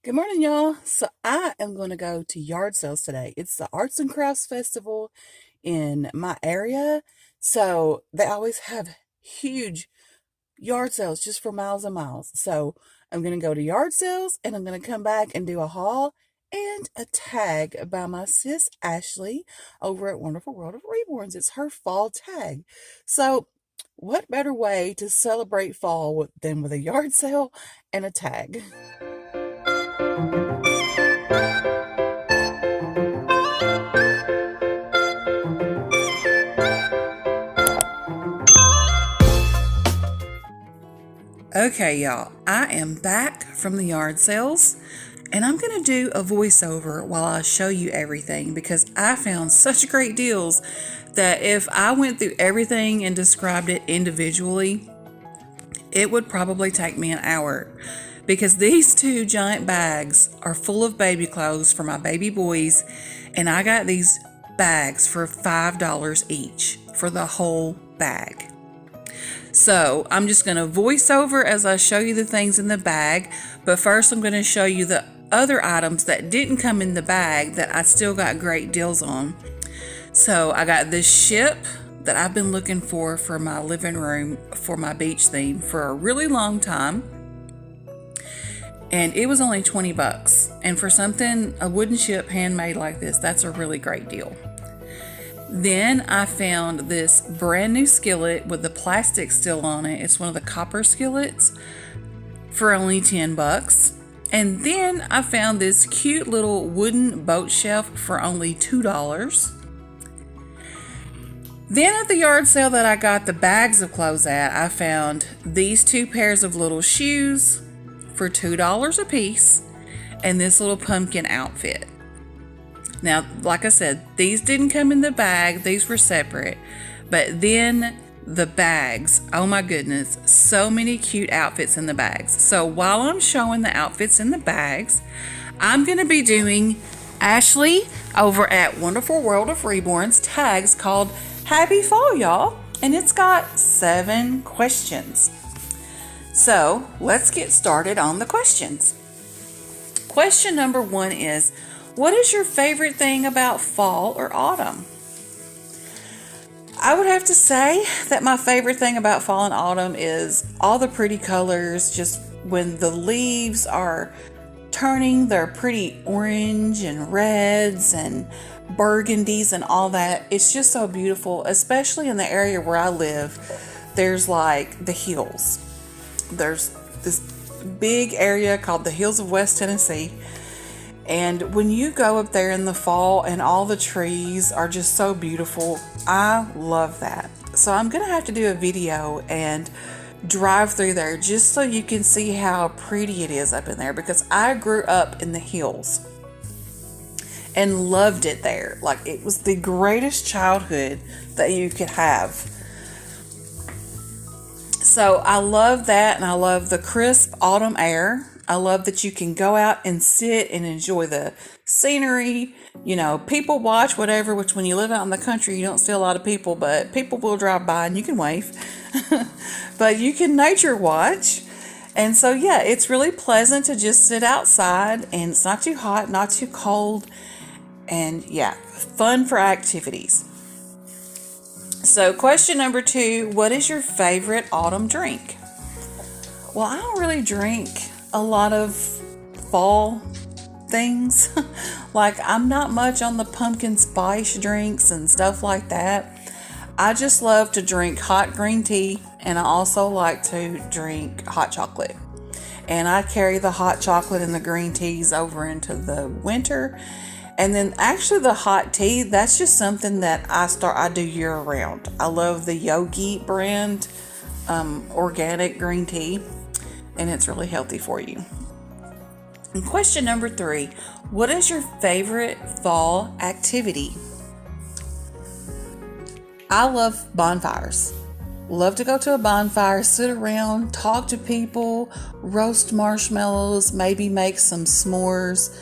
Good morning, y'all. So I am going to go to yard sales today. It's the Arts and Crafts Festival in my area. So they always have huge yard sales just for miles and miles. So I'm going to go to yard sales and I'm going to come back and do a haul and a tag by my sis Ashley over at Wonderful World of Reborns. It's her fall tag. So what better way to celebrate fall than with a yard sale and a tag? Okay, y'all, I am back from the yard sales and I'm going to do a voiceover while I show you everything because I found such great deals that if I went through everything and described it individually, it would probably take me an hour because these two giant bags are full of baby clothes for my baby boys, and I got these bags for $5 each for the whole bag. So I'm just going to voice over as I show you the things in the bag, but first I'm going to show you the other items that didn't come in the bag that I still got great deals on. So I got this ship that I've been looking for my living room for my beach theme for a really long time. And it was only $20. And for something, a wooden ship handmade like this, that's a really great deal. Then I found this brand new skillet with the plastic still on it. It's one of the copper skillets for only $10. And then I found this cute little wooden boat shelf for only $2. Then at the yard sale that I got the bags of clothes at, I found these two pairs of little shoes for $2 a piece and this little pumpkin outfit. Now, like I said, these didn't come in the bag. These were separate. But then the bags, oh my goodness, so many cute outfits in the bags. So while I'm showing the outfits in the bags, I'm going to be doing Ashley over at Wonderful World of Reborn's tags called Happy Fall, y'all. And it's got 7 questions. So let's get started on the questions. Question number 1 is, what is your favorite thing about fall or autumn? I would have to say that my favorite thing about fall and autumn is all the pretty colors. Just when the leaves are turning, they're pretty orange and reds and burgundies and all that. It's just so beautiful, especially in the area where I live. There's like the hills. There's this big area called the Hills of West Tennessee. And when you go up there in the fall and all the trees are just so beautiful, I love that. So I'm going to have to do a video and drive through there just so you can see how pretty it is up in there, because I grew up in the hills and loved it there. Like, it was the greatest childhood that you could have. So I love that, and I love the crisp autumn air. I love that you can go out and sit and enjoy the scenery, people watch, whatever, which when you live out in the country, you don't see a lot of people, but people will drive by and you can wave. But you can nature watch. And so, yeah, it's really pleasant to just sit outside, and it's not too hot, not too cold, and yeah, fun for activities. So question number 2, what is your favorite autumn drink? Well, I don't really drink a lot of fall things. Like, I'm not much on the pumpkin spice drinks and stuff like that. I just love to drink hot green tea, and I also like to drink hot chocolate. And I carry the hot chocolate and the green teas over into the winter. And then actually the hot tea, that's just something that I do year round. I love the Yogi brand organic green tea, and it's really healthy for you. And question number 3, what is your favorite fall activity? I love bonfires. Love to go to a bonfire, sit around, talk to people, roast marshmallows, maybe make some s'mores.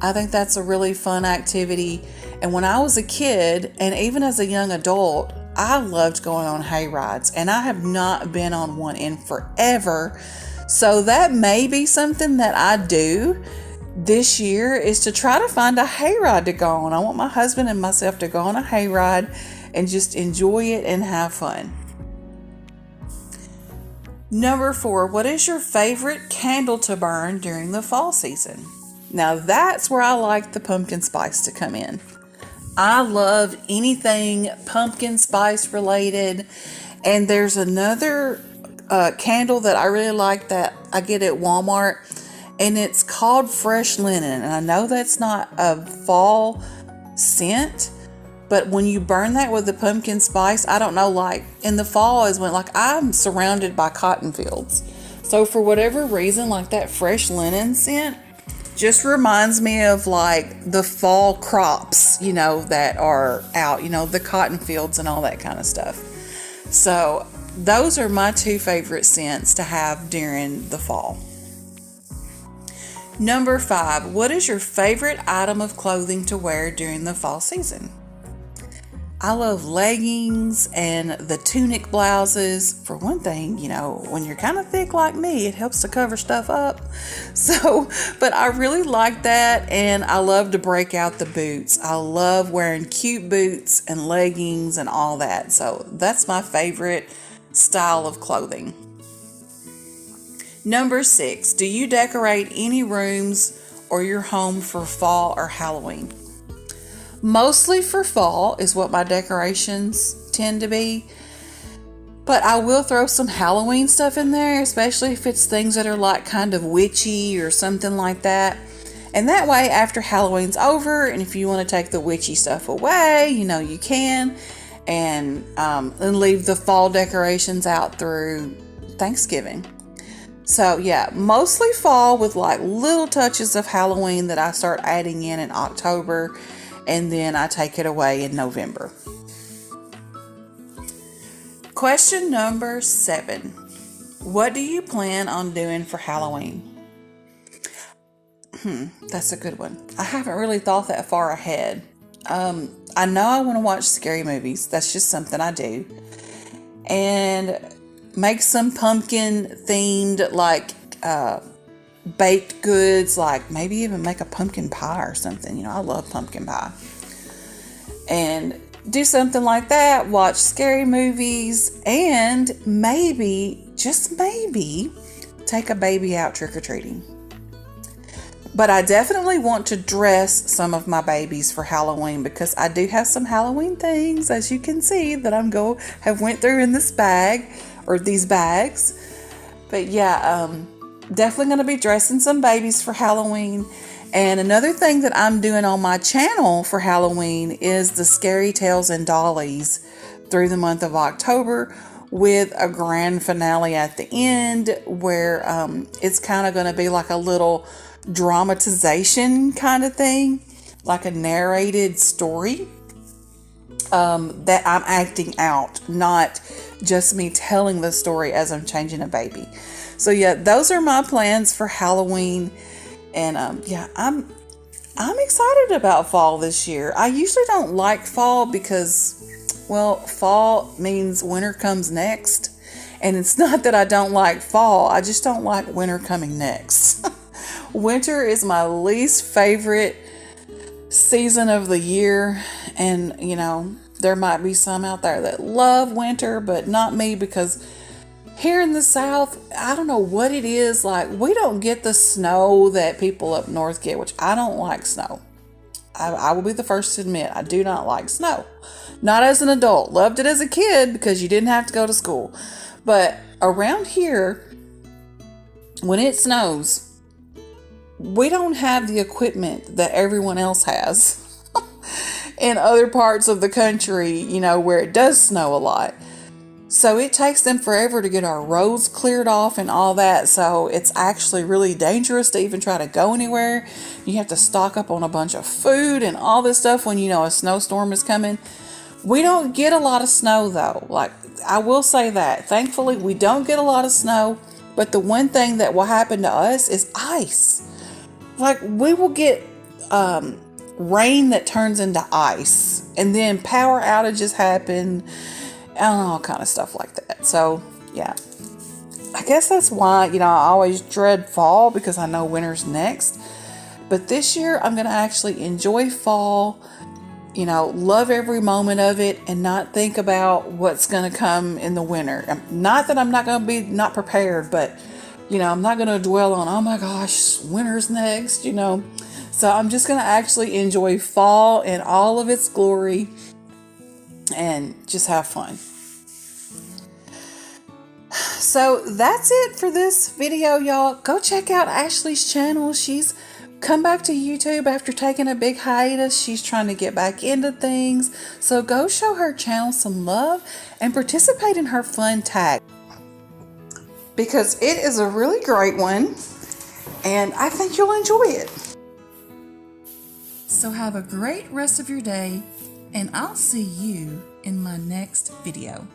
I think that's a really fun activity. And when I was a kid, and even as a young adult, I loved going on hay rides, and I have not been on one in forever. So that may be something that I do this year is to try to find a hayride to go on. I want my husband and myself to go on a hayride and just enjoy it and have fun. Number 4, what is your favorite candle to burn during the fall season? Now that's where I like the pumpkin spice to come in. I love anything pumpkin spice related. And there's another candle that I really like that I get at Walmart, and it's called Fresh Linen. And I know that's not a fall scent, but when you burn that with the pumpkin spice, I don't know, like in the fall is when like I'm surrounded by cotton fields. So for whatever reason, like that Fresh Linen scent just reminds me of like the fall crops, that are out, the cotton fields and all that kind of stuff. So those are my 2 favorite scents to have during the fall. Number 5, what is your favorite item of clothing to wear during the fall season? I love leggings and the tunic blouses. For one thing, when you're kind of thick like me, it helps to cover stuff up. But I really like that, and I love to break out the boots. I love wearing cute boots and leggings and all that. So that's my favorite style of clothing. Number 6, do you decorate any rooms or your home for fall or Halloween? Mostly for fall is what my decorations tend to be. But I will throw some Halloween stuff in there, especially if it's things that are like kind of witchy or something like that. And that way, after Halloween's over, and if you want to take the witchy stuff away, you can. And leave the fall decorations out through Thanksgiving. So yeah, mostly fall with like little touches of Halloween that I start adding in October. And then I take it away in November. Question number 7. What do you plan on doing for Halloween? That's a good one. I haven't really thought that far ahead. I know I want to watch scary movies. That's just something I do. And make some pumpkin themed like baked goods, like maybe even make a pumpkin pie or something. I love pumpkin pie. And do something like that, watch scary movies, and maybe, just maybe, take a baby out trick-or-treating. But I definitely want to dress some of my babies for Halloween, because I do have some Halloween things, as you can see, that have went through in this bag, or these bags. But yeah, definitely going to be dressing some babies for Halloween. And another thing that I'm doing on my channel for Halloween is the Scary Tales and Dollies through the month of October, with a grand finale at the end where it's kind of going to be like a little dramatization kind of thing, like a narrated story that I'm acting out, not just me telling the story as I'm changing a baby. So yeah, those are my plans for Halloween. And I'm excited about fall this year. I usually don't like fall because, well, fall means winter comes next. And it's not that I don't like fall, I just don't like winter coming next. Winter is my least favorite season of the year. And, there might be some out there that love winter, but not me, because here in the South, I don't know what it is. Like, we don't get the snow that people up north get, which I don't like snow. I will be the first to admit I do not like snow. Not as an adult. Loved it as a kid because you didn't have to go to school. But around here, when it snows, we don't have the equipment that everyone else has in other parts of the country, where it does snow a lot. So it takes them forever to get our roads cleared off and all that. So it's actually really dangerous to even try to go anywhere. You have to stock up on a bunch of food and all this stuff when a snowstorm is coming. We don't get a lot of snow though. Like, I will say that. Thankfully, we don't get a lot of snow. But the one thing that will happen to us is ice. Like, we will get rain that turns into ice. And then power outages happen. And all kind of stuff like that. So, yeah. I guess that's why, I always dread fall, because I know winter's next. But this year, I'm going to actually enjoy fall, you know, love every moment of it and not think about what's going to come in the winter. Not that I'm not going to be not prepared, but, you know, I'm not going to dwell on, oh my gosh, winter's next, you know. So I'm just going to actually enjoy fall in all of its glory and just have fun. So that's it for this video, y'all. Go check out Ashley's channel. She's come back to YouTube after taking a big hiatus. She's trying to get back into things. So go show her channel some love and participate in her fun tag, because it is a really great one and I think you'll enjoy it. So have a great rest of your day, and I'll see you in my next video.